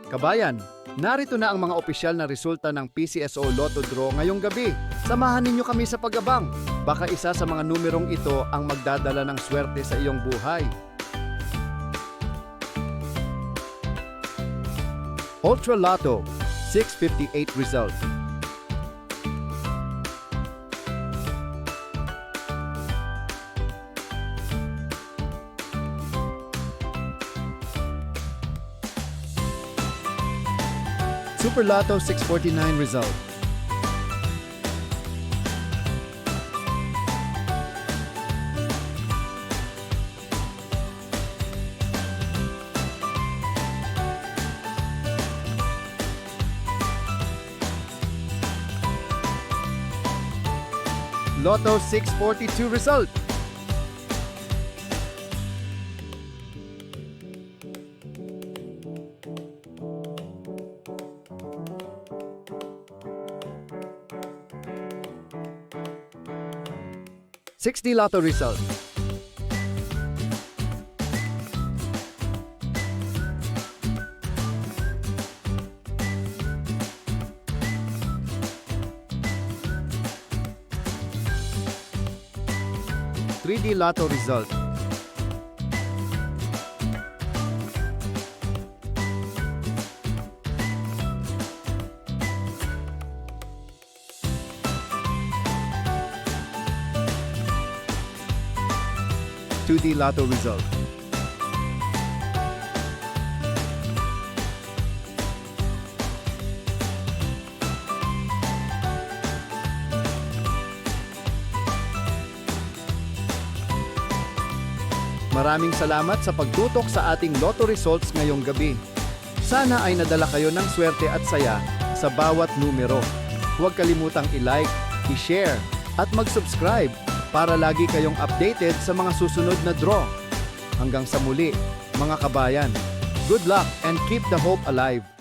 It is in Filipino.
Kabayan, narito na ang mga opisyal na resulta ng PCSO Lotto Draw ngayong gabi. Samahan ninyo kami sa pag-abang. Baka isa sa mga numerong ito ang magdadala ng swerte sa iyong buhay. Ultra Lotto, 658 result. Super Lotto 649 result. Lotto 642 result. $60 Lotto result. $3D Lotto result. $2D Lotto result. Maraming salamat sa pagtutok sa ating Lotto results ngayong gabi. Sana ay nadala kayo ng swerte at saya sa bawat numero. Huwag kalimutang i-like, i-share, at mag-subscribe para lagi kayong updated sa mga susunod na draw. Hanggang sa muli, mga kabayan. Good luck and keep the hope alive!